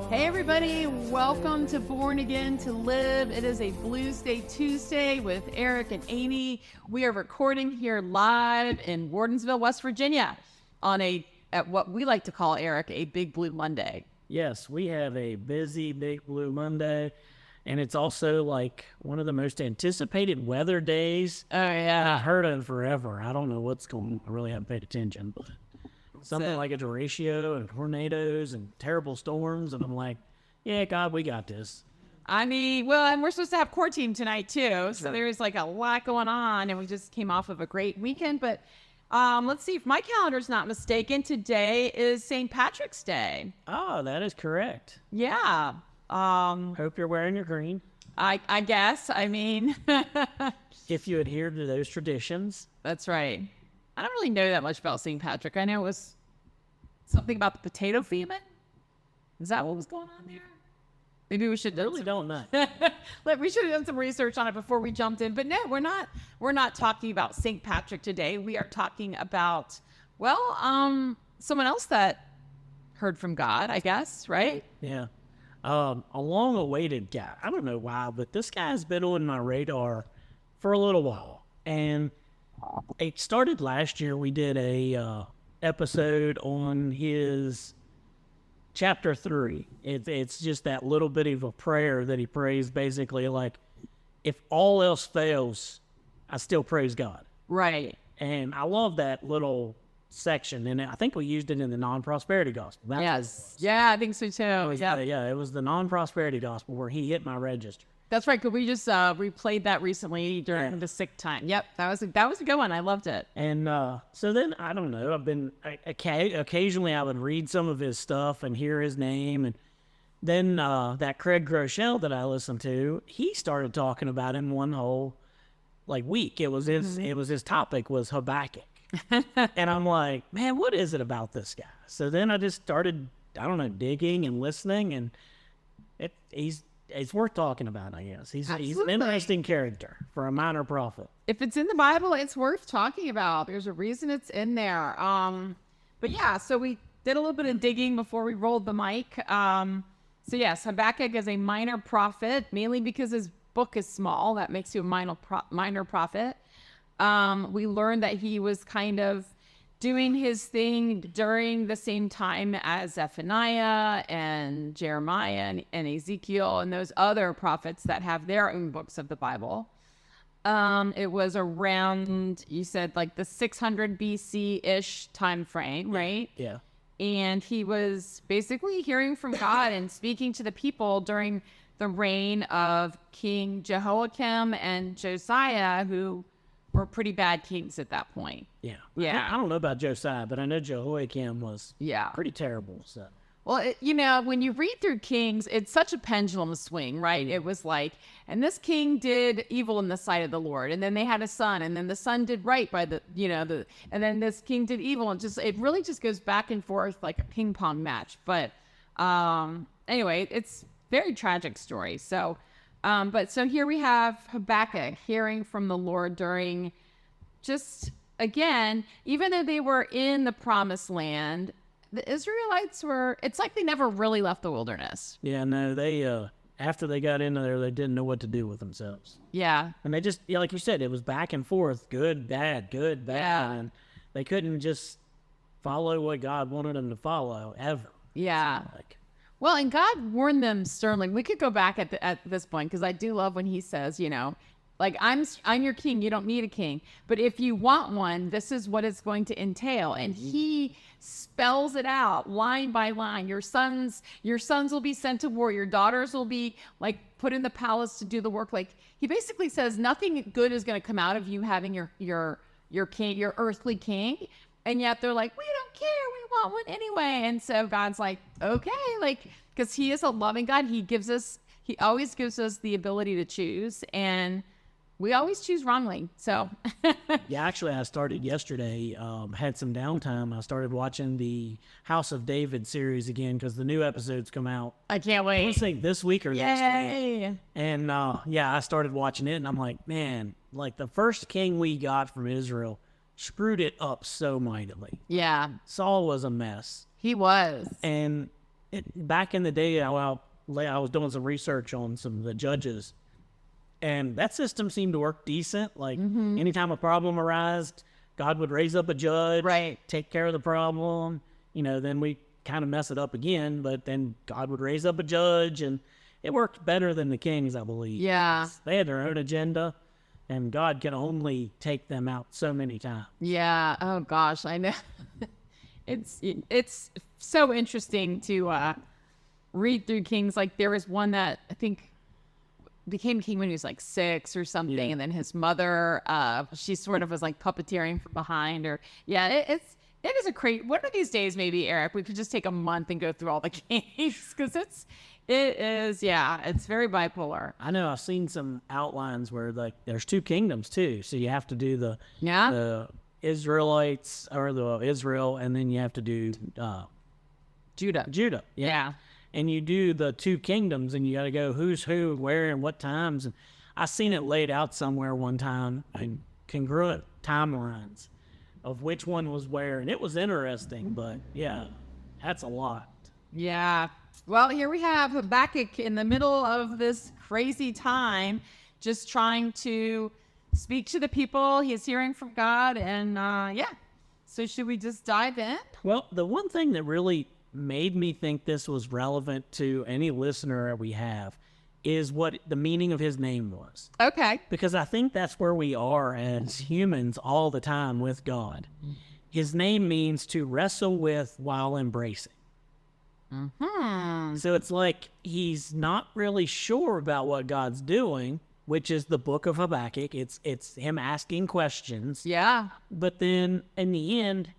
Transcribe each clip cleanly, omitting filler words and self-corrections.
Hey everybody, welcome to Born Again to Live. It is a Blues Day Tuesday with Eric and Amy. We are recording here live in Wardensville, West Virginia at what we like to call, Eric, a Big Blue Monday. Yes, we have a busy Big Blue Monday, and it's also like one of the most anticipated weather days I've heard of forever. I don't know what's going on. I really haven't paid attention, but something like a derecho and tornadoes and terrible storms, and I'm like, yeah, God, we got this. I mean, well, and we're supposed to have core team tonight too, so there's like a lot going on, and we just came off of a great weekend. But let's see, if my calendar's not mistaken, today is St. Patrick's Day. Oh, that is correct. Yeah. Hope you're wearing your green. I guess. I mean, if you adhere to those traditions. That's right. I don't really know that much about St. Patrick. I know it was something about the potato famine. Is that what was going on there? Maybe we should. I really don't know. We should have done some research on it before we jumped in. But no, we're not. We're not talking about St. Patrick today. We are talking about, someone else that heard from God, I guess, right? Yeah. A long-awaited guy. I don't know why, but this guy's been on my radar for a little while, and it started last year. We did a episode on his chapter 3. It's just that little bit of a prayer that he prays, basically like, if all else fails, I still praise God. Right. And I love that little section, and I think we used it in the non-prosperity gospel. Yes. Yeah, I think so too. It was the non-prosperity gospel where he hit my register. That's right, because we just replayed that recently during the sick time. Yep, that was a good one. I loved it. And so then, I don't know, occasionally I would read some of his stuff and hear his name. And then that Craig Groeschel that I listened to, he started talking about him one whole week. It was his topic was Habakkuk. And I'm like, man, what is it about this guy? So then I just started, digging and listening, and it's worth talking about, I guess. He's an interesting character for a minor prophet. If it's in the Bible, it's worth talking about. There's a reason it's in there. But yeah, so we did a little bit of digging before we rolled the mic. So yes, Habakkuk is a minor prophet, mainly because his book is small. That makes you a minor prophet. We learned that he was kind of doing his thing during the same time as Zephaniah and Jeremiah and Ezekiel and those other prophets that have their own books of the Bible. It was around, you said, like the 600 BC-ish time frame, right? Yeah. And he was basically hearing from God and speaking to the people during the reign of King Jehoiakim and Josiah, who were pretty bad kings at that point. Yeah. Yeah. I don't know about Josiah, but I know Jehoiakim was pretty terrible. So. Well, when you read through Kings, it's such a pendulum swing, right? It was like, and this king did evil in the sight of the Lord, and then they had a son, and then the son did right by and then this king did evil, and it really just goes back and forth like a ping pong match. But anyway, it's a very tragic story. So so here we have Habakkuk hearing from the Lord during again, even though they were in the promised land, the Israelites it's like they never really left the wilderness. Yeah, no, they, after they got into there, they didn't know what to do with themselves. Yeah. And they just, like you said, it was back and forth, good, bad, Yeah. and they couldn't just follow what God wanted them to follow, ever. Yeah. Well, and God warned them sternly. We could go back at this point, because I do love when he says, I'm your king. You don't need a king. But if you want one, this is what it's going to entail. And he spells it out line by line. Your sons will be sent to war. Your daughters will be put in the palace to do the work. He basically says nothing good is going to come out of you having your king, your earthly king. And yet they're like, we don't care. We want one anyway. And so God's like, okay, because he is a loving God. He always gives us the ability to choose, and we always choose wrongly. So yeah, actually I started yesterday, had some downtime. I started watching the House of David series again, because the new episodes come out. I can't wait. I think this week or next Yay. week. And I started watching it, and I'm like, man, the first king we got from Israel screwed it up so mightily. Yeah. Saul was a mess. He was. And back in the day, I was doing some research on some of the judges, and that system seemed to work decent. Like anytime a problem arose, God would raise up a judge, Right. take care of the problem. Then we kind of mess it up again, but then God would raise up a judge, and it worked better than the kings, I believe. Yeah. They had their own agenda, and God can only take them out so many times. Yeah. Oh gosh, I know. It's so interesting to read through Kings. Like there was one that I think became king when he was like 6 or something, Yeah. and then his mother, she sort of was like puppeteering from behind, or it is a crazy. One of these days, maybe Eric, we could just take a month and go through all the kings because it's very bipolar. I know I've seen some outlines where like there's 2 kingdoms too, so you have to do the Israelites or the Israel, and then you have to do Judah. Yeah. And you do the 2 kingdoms, and you got to go who's who, where, and what times. And I seen it laid out somewhere one time in congruent timelines of which one was where, and it was interesting. But yeah, that's a lot. Yeah. Well, here we have Habakkuk in the middle of this crazy time, just trying to speak to the people. He's hearing from God, and So should we just dive in? Well, the one thing that really made me think this was relevant to any listener that we have is what the meaning of his name was. Okay. Because I think that's where we are as humans all the time with God. His name means to wrestle with while embracing. So it's like he's not really sure about what God's doing, which is the book of Habakkuk. It's him asking questions. Yeah. But then in the end,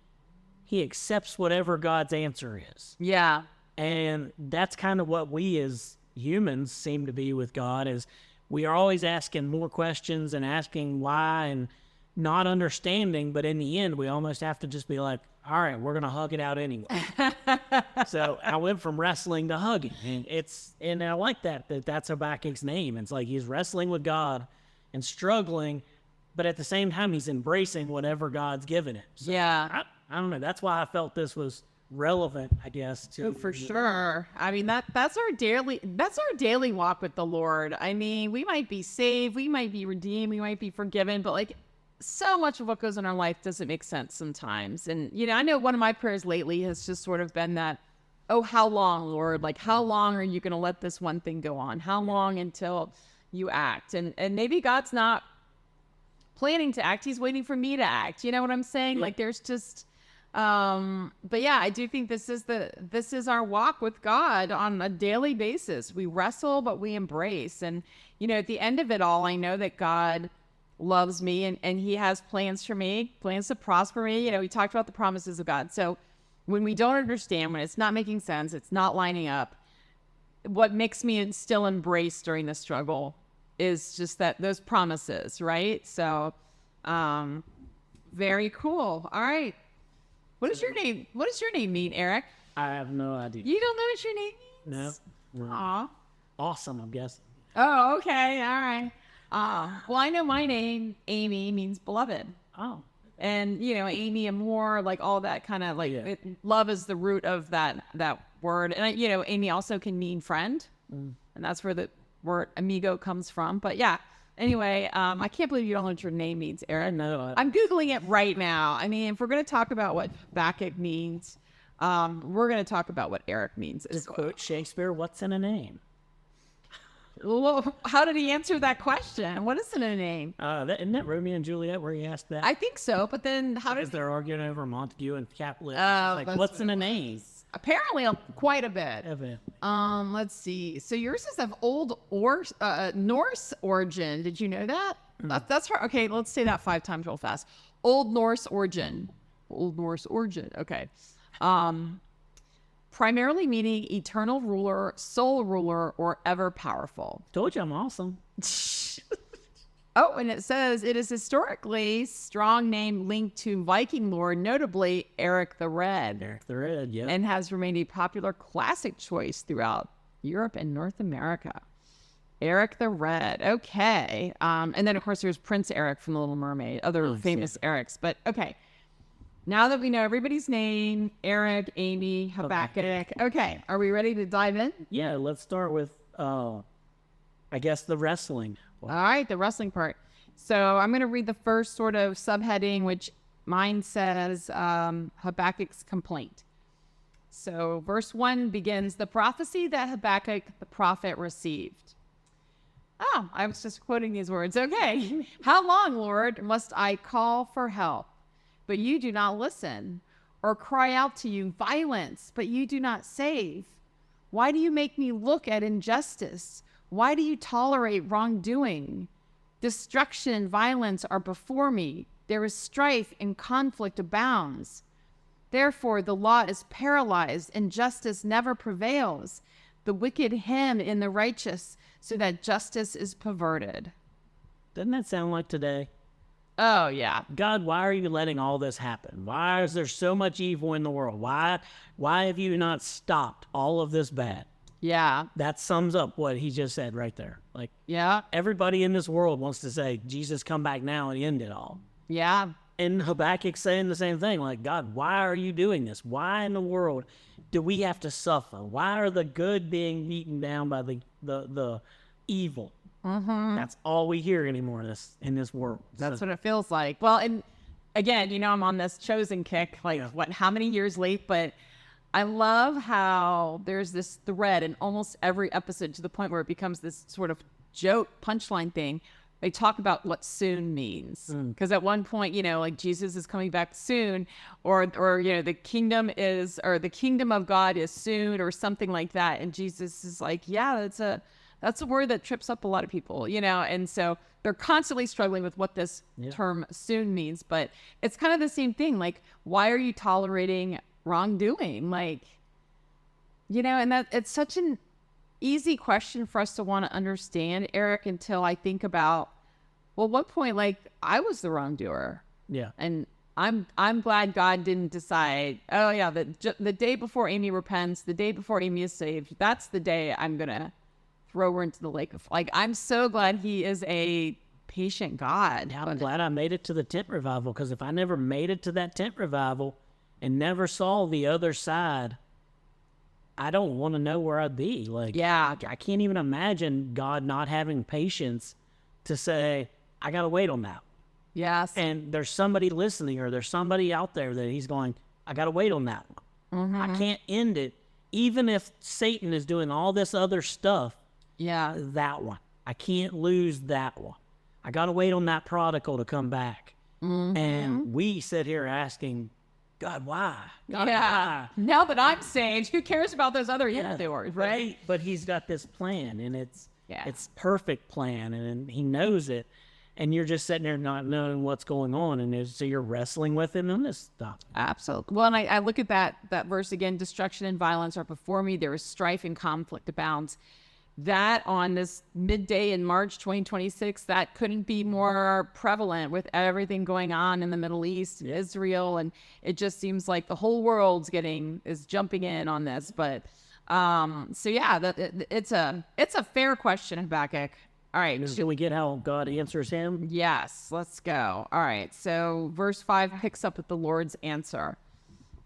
he accepts whatever God's answer is. Yeah. And that's kind of what we as humans seem to be with God, is we are always asking more questions and asking why and not understanding. But in the end, we almost have to just be like, all right, we're going to hug it out anyway. So I went from wrestling to hugging. And I like that's Habakkuk's name. It's like he's wrestling with God and struggling, but at the same time, he's embracing whatever God's given him. So Yeah. I don't know. That's why I felt this was relevant, I guess. Oh, for sure. I mean, that's our daily walk with the Lord. I mean, we might be saved, we might be redeemed, we might be forgiven, but like so much of what goes in our life doesn't make sense sometimes. And I know one of my prayers lately has just sort of been that, oh, how long, Lord? Like, how long are you going to let this one thing go on? How long until you act? And maybe God's not planning to act, he's waiting for me to act. You know what I'm saying? Like there's just but yeah, I do think this is our walk with God on a daily basis. We wrestle, but we embrace. And at the end of it all, I know that God loves me and he has plans for me, plans to prosper me. We talked about the promises of God. So when we don't understand, when it's not making sense, it's not lining up, what makes me still embrace during the struggle is just those promises, right? So very cool. All right. What does your name mean, Eric? I have no idea. You don't know what your name means? No. Aw. Awesome, I'm guessing. Oh, okay. All right. Well, I know my name, Amy, means beloved. Oh. And, Amy and more, like all that kind of like love is the root of that word. And, Amy also can mean friend. And that's where the word amigo comes from. But yeah. Anyway, I can't believe you don't know what your name means, Eric. No. I'm Googling it right now. I mean, if we're going to talk about what Habakkuk means, we're going to talk about what Eric means. To quote Shakespeare, what's in a name? Well, how did he answer that question? What is in a name? Isn't that Romeo and Juliet where he asked that? I think so, but then how Because does... they're arguing over Montague and Capulet. That's what's what in a it name? Apparently quite a bit. Evidently. Let's see. So yours is of old Norse origin. Did you know that? That's hard. Okay, let's say that 5 times real fast. Old Norse origin. Old Norse origin. Okay. Primarily meaning eternal ruler, sole ruler, or ever powerful. Told you I'm awesome. Oh, and it says it is historically strong name linked to Viking lore, notably Eric the Red. Eric the Red, yeah. And has remained a popular classic choice throughout Europe and North America. Eric the Red. Okay. And then, of course, there's Prince Eric from The Little Mermaid, other famous Erics. But, okay. Now that we know everybody's name, Eric, Amy, Habakkuk. Okay, are we ready to dive in? Yeah, let's start with, I guess, the wrestling. All right, the wrestling part. So I'm going to read the first sort of subheading, which mine says Habakkuk's complaint. So verse 1 begins, the prophecy that Habakkuk the prophet received. Oh, I was just quoting these words. Okay. How long, Lord, must I call for help, but you do not listen, or cry out to you violence, but you do not save? Why do you make me look at injustice? Why do you tolerate wrongdoing? Destruction and violence are before me. There is strife and conflict abounds. Therefore, the law is paralyzed and justice never prevails. The wicked hem in the righteous so that justice is perverted. Doesn't that sound like today? Oh, yeah. God, why are you letting all this happen? Why is there so much evil in the world? Why have you not stopped all of this bad? Yeah. That sums up what he just said right there. Like, Yeah. everybody in this world wants to say, Jesus, come back now and end it all. Yeah. And Habakkuk's saying the same thing. Like, God, why are you doing this? Why in the world do we have to suffer? Why are the good being beaten down by the evil? Mm-hmm. That's all we hear anymore in this world. That's what it feels like. Well, and again, I'm on this chosen kick, like how many years late, but I love how there's this thread in almost every episode to the point where it becomes this sort of joke punchline thing. They talk about what soon means. Because at one point, like Jesus is coming back soon, or the kingdom of God is soon, or something like that. And Jesus is like, yeah, that's a word that trips up a lot of people, and so they're constantly struggling with what this term soon means. But it's kind of the same thing. Like, why are you tolerating wrongdoing? Like, and that it's such an easy question for us to want to understand, Eric, until I think about, well, at what point, like, I was the wrongdoer. Yeah. And I'm glad God didn't decide, oh yeah, the day before Amy repents, the day before Amy is saved, that's the day I'm going to throw her into the lake of, like, I'm so glad he is a patient God. I'm glad I made it to the tent revival, because if I never made it to that tent revival and never saw the other side, I don't want to know where I'd be. Like, Yeah. I can't even imagine God not having patience to say, I got to wait on that. Yes. And there's somebody listening, or there's somebody out there that he's going, I got to wait on that one. I can't end it. Even if Satan is doing all this other stuff, Yeah. that one. I can't lose that one. I got to wait on that prodigal to come back. And we sit here asking, God, why? God, Yeah. why? Now that I'm saved, who cares about those other evildoers, right? But he's got this plan, and it's Yeah. perfect plan, and he knows it. And you're just sitting there not knowing what's going on, and so you're wrestling with him on this stuff. Absolutely. Well, and I look at that verse again, destruction and violence are before me. There is strife and conflict abounds. That on this midday in March 2026, that couldn't be more prevalent with everything going on in the Middle East, Israel, and it just seems like the whole world's is jumping in on this. But so yeah, it's a fair question, Habakkuk. All right. Can we get how God answers him? Yes, let's go. All right. So verse 5 picks up with the Lord's answer.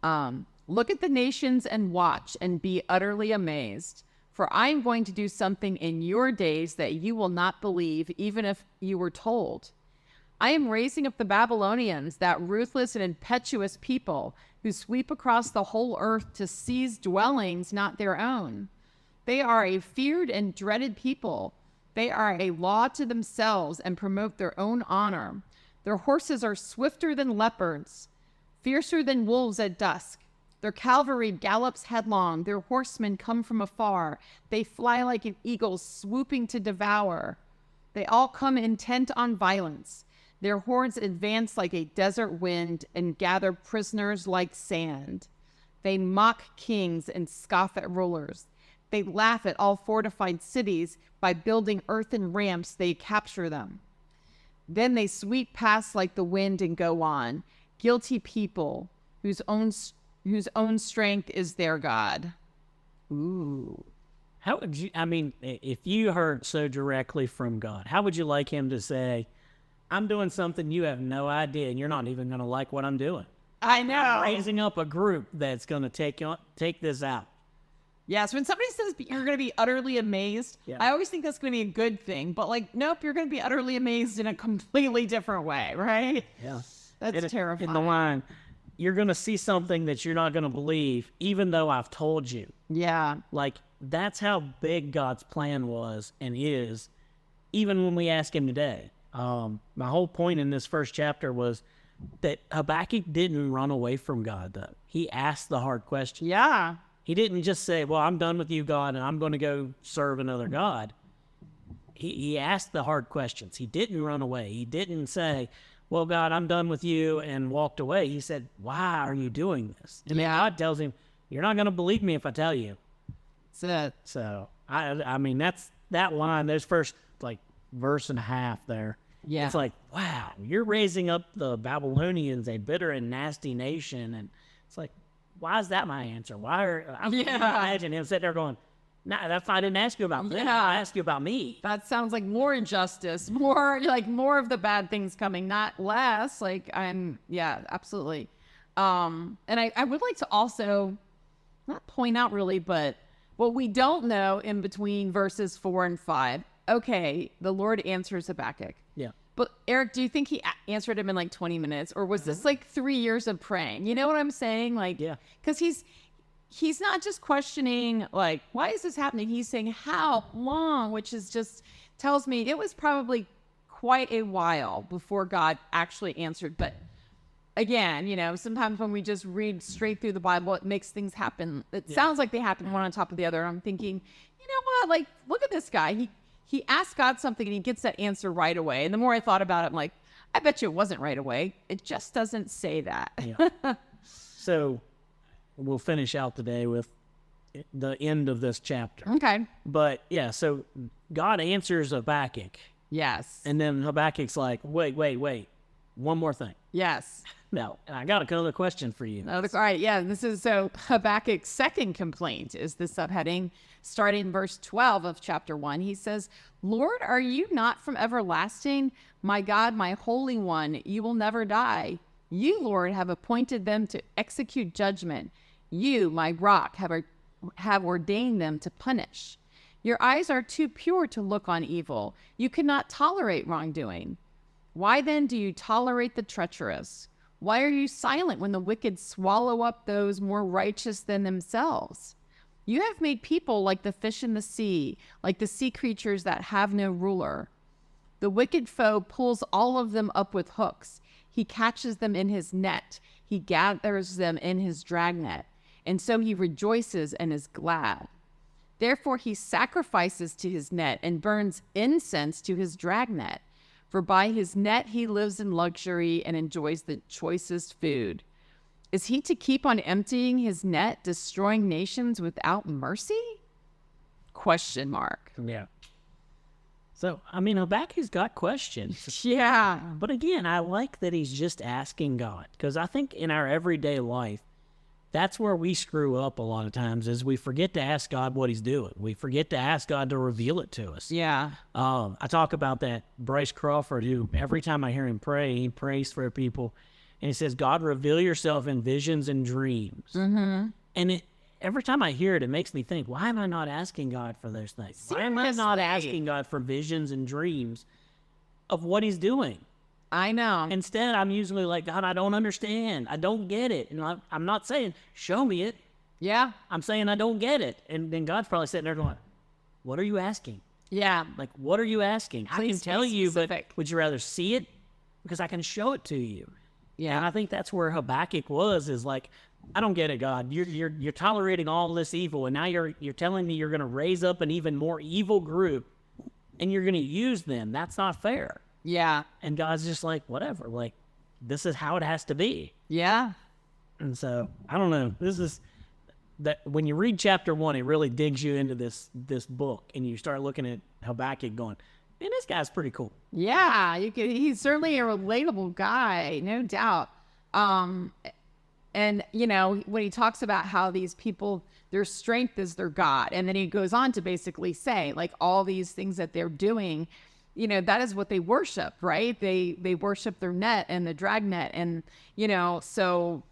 Look at the nations and watch and be utterly amazed. For I am going to do something in your days that you will not believe, even if you were told. I am raising up the Babylonians, that ruthless and impetuous people who sweep across the whole earth to seize dwellings not their own. They are a feared and dreaded people. They are a law to themselves and promote their own honor. Their horses are swifter than leopards, fiercer than wolves at dusk. Their cavalry gallops headlong. Their horsemen come from afar. They fly like an eagle swooping to devour. They all come intent on violence. Their hordes advance like a desert wind and gather prisoners like sand. They mock kings and scoff at rulers. They laugh at all fortified cities. By building earthen ramps, they capture them. Then they sweep past like the wind and go on. Guilty people whose own strength is their God. Ooh. How would you, if you heard so directly from God, how would you like him to say, I'm doing something you have no idea, and you're not even going to like what I'm doing? I know. Raising up a group that's going to take this out. Yes, when somebody says you're going to be utterly amazed, Yeah. I always think that's going to be a good thing. But like, nope, you're going to be utterly amazed in a completely different way, right? Yeah. That's terrifying. In the line, you're going to see something that you're not going to believe, even though I've told you. Yeah. Like, that's how big God's plan was and is, even when we ask him today. My whole point in this first chapter was that Habakkuk didn't run away from God, though. He asked the hard question. Yeah. He didn't just say, well, I'm done with you, God, and I'm going to go serve another God. He asked the hard questions. He didn't run away. He didn't say, well, God, I'm done with you, and walked away. He said, why are you doing this? And then God tells him, you're not going to believe me if I tell you. That's it. So, I mean, that's that line, those first, like, verse and a half there. Yeah. It's like, wow, you're raising up the Babylonians, a bitter and nasty nation. And it's like, why is that my answer? Why are I can imagine him sitting there going, nah, that's I didn't ask you about them. I asked you about me. That sounds like more injustice, more of the bad things coming, not less. Yeah, absolutely. And I would like to also not point out really, but what we don't know in between verses 4 and 5. Okay, the Lord answers Habakkuk. Yeah. But Eric, do you think he answered him in like 20 minutes, or was this like 3 years of praying? You know what I'm saying? Like, Yeah. because he's not just questioning like, why is this happening? He's saying how long, which is just tells me it was probably quite a while before God actually answered. But again, sometimes when we just read straight through the Bible, it makes things happen. It sounds like they happen one on top of the other. I'm thinking, you know what? Like, look at this guy. He asked God something and he gets that answer right away. And the more I thought about it, I'm like, I bet you it wasn't right away. It just doesn't say that. Yeah. So we'll finish out today with the end of this chapter. Okay. But yeah, so God answers Habakkuk. Yes. And then Habakkuk's like, wait. One more thing. Yes. Now, and I got another question for you. All right. Yeah. This is so Habakkuk's second complaint is the subheading starting in verse 12 of chapter 1. He says, Lord, are you not from everlasting? My God, my Holy One, you will never die. You, Lord, have appointed them to execute judgment. You, my rock, have ordained them to punish. Your eyes are too pure to look on evil. You cannot tolerate wrongdoing. Why then do you tolerate the treacherous? Why are you silent when the wicked swallow up those more righteous than themselves? You have made people like the fish in the sea, like the sea creatures that have no ruler. The wicked foe pulls all of them up with hooks. He catches them in his net. He gathers them in his dragnet. And so he rejoices and is glad. Therefore he sacrifices to his net and burns incense to his dragnet. For by his net he lives in luxury and enjoys the choicest food. Is he to keep on emptying his net, destroying nations without mercy? Question mark. Yeah. So, I mean, Habakkuk's got questions. Yeah. But again, I like that he's just asking God. Because I think in our everyday life, that's where we screw up a lot of times is we forget to ask God what he's doing. We forget to ask God to reveal it to us. Yeah. I talk about that Bryce Crawford, who every time I hear him pray, he prays for people. And he says, God, reveal yourself in visions and dreams. Mm-hmm. And every time I hear it, it makes me think, why am I not asking God for those things? Why am I not asking God for visions and dreams of what he's doing? I know. Instead, I'm usually like, God, I don't understand. I don't get it. And I'm not saying, show me it. Yeah. I'm saying I don't get it. And then God's probably sitting there going, what are you asking? Yeah. Like, what are you asking? I can Please tell be you, but specific. would you rather see it? Because I can show it to you. Yeah. And I think that's where Habakkuk was, is like, I don't get it, God. You're tolerating all this evil, and now you're telling me you're going to raise up an even more evil group, and you're going to use them. That's not fair. Yeah. And God's just like, whatever. Like, this is how it has to be. Yeah. And so, I don't know. This is that when you read chapter 1, it really digs you into this book, and you start looking at Habakkuk going, man, this guy's pretty cool. Yeah. He's certainly a relatable guy, no doubt. And, when he talks about how these people, their strength is their God. And then he goes on to basically say, like, all these things that they're doing, that is what they worship, right? They worship their net and the dragnet. And, so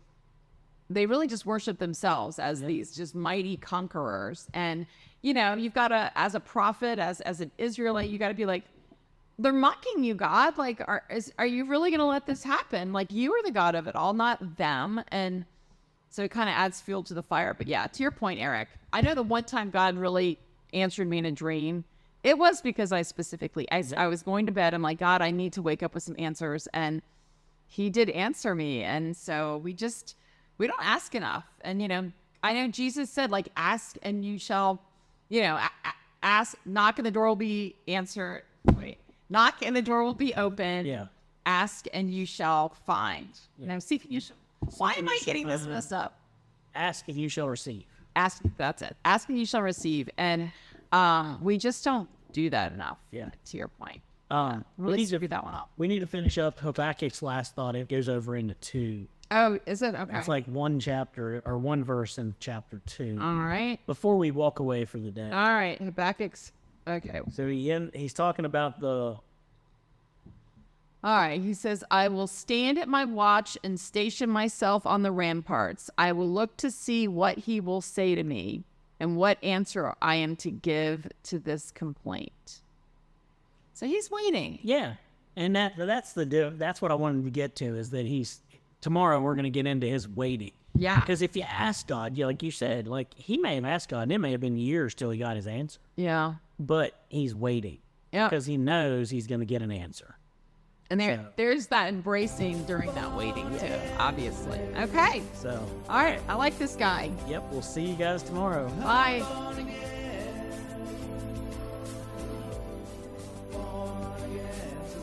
they really just worship themselves as these just mighty conquerors. And, you know, you've got to, as a prophet, as an Israelite, you got to be like, they're mocking you, God. Like, are you really going to let this happen? Like, you are the God of it all, not them. And so it kind of adds fuel to the fire. But yeah, to your point, Eric, I know the one time God really answered me in a dream, it was because I was going to bed. I'm like, God, I need to wake up with some answers. And he did answer me. And so we don't ask enough. And, you know, I know Jesus said, like, ask and you shall, you know, ask, knock and the door will be answered. Wait. Knock and the door will be open. Yeah. Ask and you shall find. Yeah. Now, seek and you shall. Why am I getting this messed up? Ask and you shall receive. Ask. That's it. Ask and you shall receive. And we just don't do that enough. Yeah. To your point. We need to figure that one out. We need to finish up Habakkuk's last thought. It goes over into 2. Oh, is it? Okay. It's like one chapter or one verse in chapter 2. All right. Before we walk away for the day. All right. Habakkuk's. Okay. So he's talking about the... All right. He says, I will stand at my watch and station myself on the ramparts. I will look to see what he will say to me and what answer I am to give to this complaint. So he's waiting. Yeah. And that's what I wanted to get to, is that tomorrow we're going to get into his waiting. Yeah. Because if you ask God, like you said, like he may have asked God, and it may have been years till he got his answer. Yeah. But he's waiting. Yeah. Because he knows he's going to get an answer. And there's that embracing during that waiting too, obviously. Okay. So. All right. I like this guy. Yep. We'll see you guys tomorrow. Bye. Oh, yes,